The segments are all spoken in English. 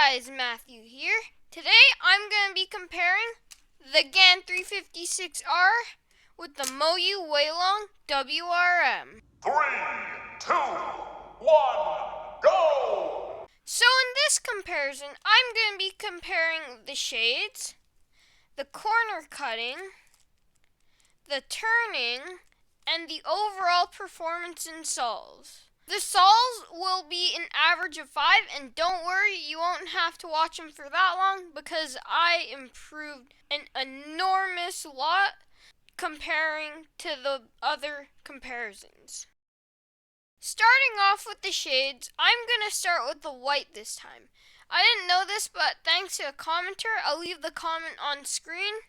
guys, Matthew here. Today I'm going to be comparing the GAN 356R with the Moyu Weilong WRM. 3, 2, 1, go! So in this comparison, I'm going to be comparing the shades, the corner cutting, the turning, and the overall performance in sols. The sols will be an average of 5, and don't worry, you won't have to watch them for that long because I improved an enormous lot comparing to the other comparisons. Starting off with the shades, I'm going to start with the white this time. I didn't know this, but thanks to a commenter, I'll leave the comment on screen.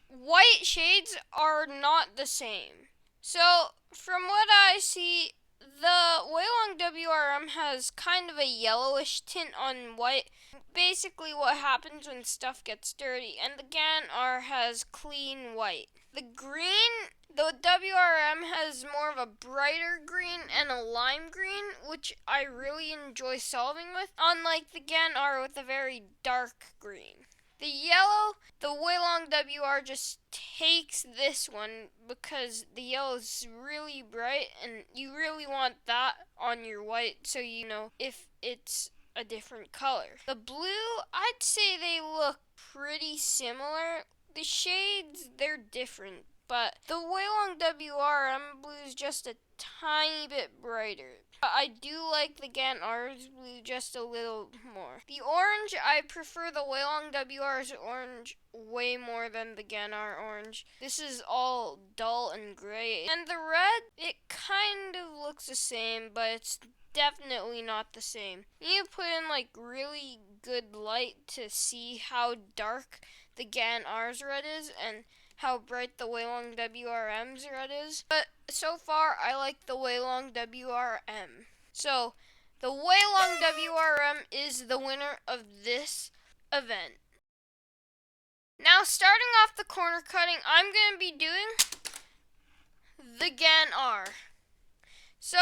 White shades are not the same. So, from what I see, the Weilong WRM has kind of a yellowish tint on white. Basically what happens when stuff gets dirty. And the GAN R has clean white. The WRM has more of a brighter green and a lime green, which I really enjoy solving with, unlike the GAN R with a very dark green. The yellow, the Weilong WR just takes this one because the yellow is really bright and you really want that on your white so you know if it's a different color. The blue, I'd say they look pretty similar. The shades, they're different, but the Weilong WRM blue is just a tiny bit brighter. I do like the GAN R's blue just a little more. The orange, I prefer the Weilong WR's orange way more than the GAN R orange. This is all dull and gray. And the red, it kind of looks the same, but it's definitely not the same. You need to put in like really good light to see how dark the GAN R's red is and how bright the Weilong WRM's red is. But so far, I like the Weilong WRM. So, the Weilong WRM is the winner of this event. Now, starting off the corner cutting, I'm going to be doing the GAN R. So,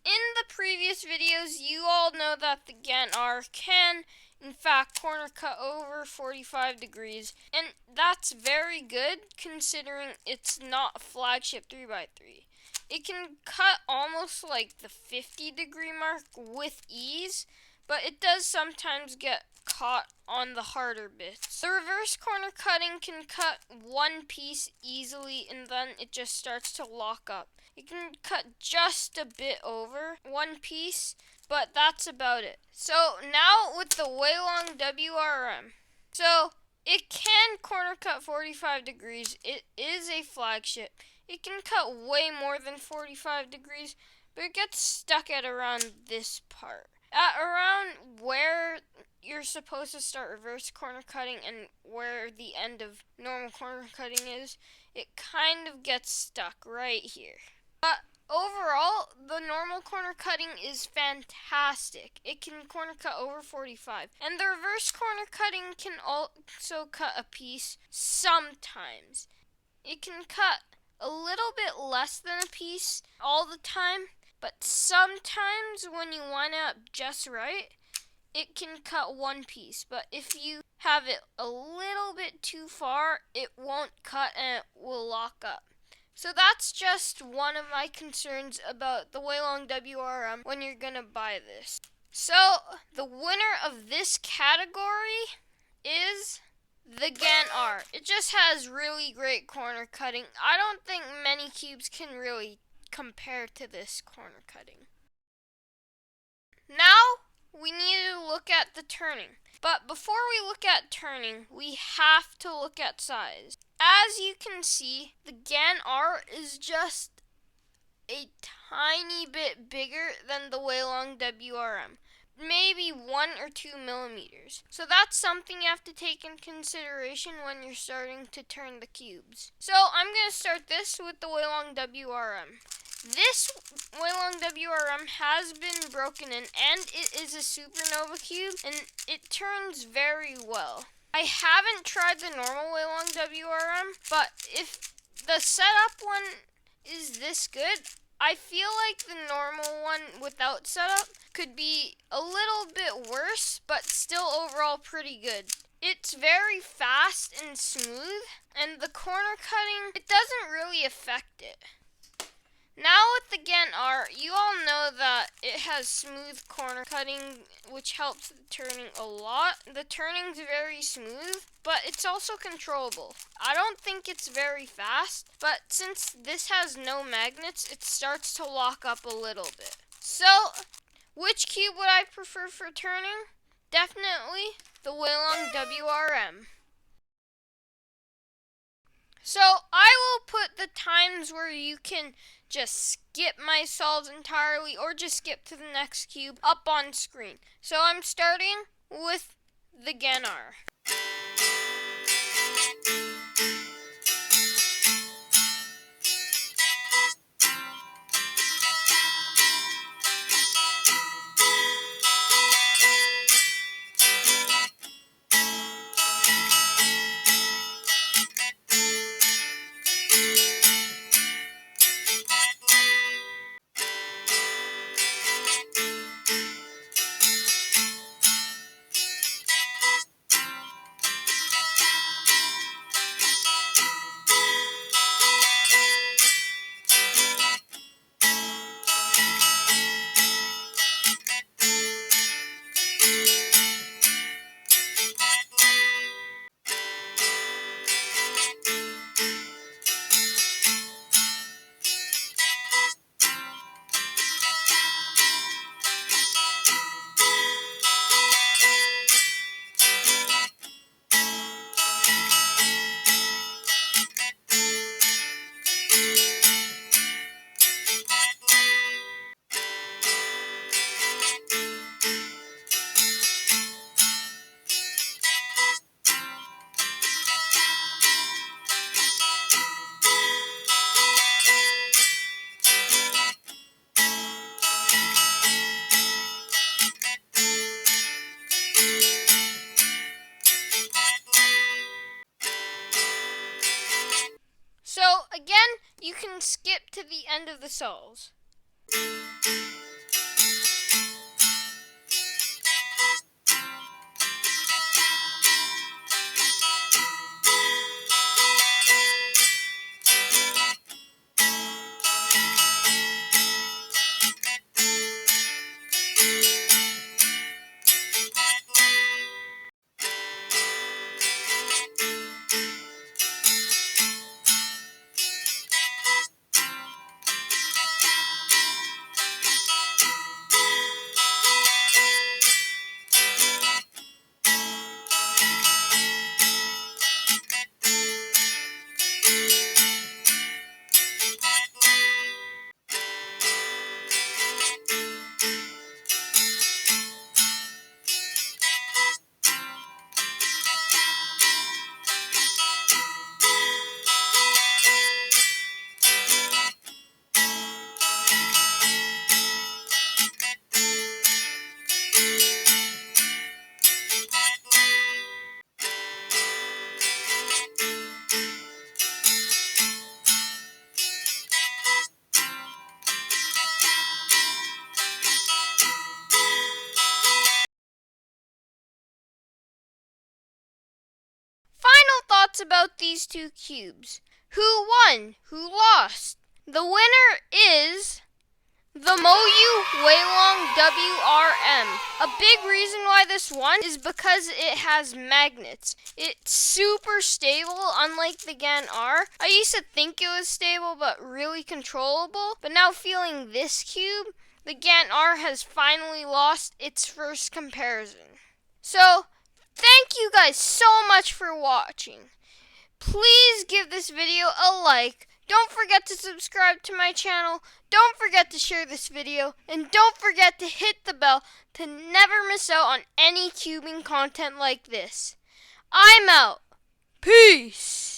in the previous videos, you all know that the GAN R can in fact corner cut over 45 degrees, and that's very good considering it's not a flagship 3x3. It can cut almost like the 50-degree mark with ease, but it does sometimes get caught on the harder bits. The reverse corner cutting can cut one piece easily and then it just starts to lock up. It can cut just a bit over one piece, but that's about it. So now with the Weilong WRM. So it can corner cut 45 degrees. It is a flagship. It can cut way more than 45 degrees, but it gets stuck at around this part. At around where you're supposed to start reverse corner cutting and where the end of normal corner cutting is, it kind of gets stuck right here. But overall, the normal corner cutting is fantastic. It can corner cut over 45. And the reverse corner cutting can also cut a piece sometimes. It can cut a little bit less than a piece all the time, but sometimes when you line it up just right, it can cut one piece. But if you have it a little bit too far, it won't cut and it will lock up. So that's just one of my concerns about the Weilong WRM when you're going to buy this. So the winner of this category is the GAN R. It just has really great corner cutting. I don't think many cubes can really compare to this corner cutting. Now we need to look at the turning. But before we look at turning, we have to look at size. As you can see, the GAN R is just a tiny bit bigger than the Weilong WRM. Maybe 1 or 2 millimeters. So that's something you have to take in consideration when you're starting to turn the cubes. So I'm going to start this with the Weilong WRM. This Weilong WRM has been broken in, and it is a supernova cube, and it turns very well. I haven't tried the normal Weilong WRM, but if the setup one is this good, I feel like the normal one without setup could be a little bit worse, but still overall pretty good. It's very fast and smooth, and the corner cutting, it doesn't really affect it. Now with the Gent R, you all know that it has smooth corner cutting, which helps the turning a lot. The turning's very smooth, but it's also controllable. I don't think it's very fast, but since this has no magnets, it starts to lock up a little bit. So, which cube would I prefer for turning? Definitely the Weilong WRM. So I will put the times where you can just skip my solves entirely or just skip to the next cube up on screen. So I'm starting with the Gent R. So again, you can skip to the end of the solves. Final thoughts about these two cubes. Who won? Who lost? The winner is the Moyu Weilong WRM. A big reason why this won is because it has magnets. It's super stable, unlike the Gent R. I used to think it was stable, but really controllable. But now feeling this cube, the Gent R has finally lost its first comparison. So, thank you guys so much for watching. Please give this video a like. Don't forget to subscribe to my channel. Don't forget to share this video. And don't forget to hit the bell to never miss out on any cubing content like this. I'm out. Peace.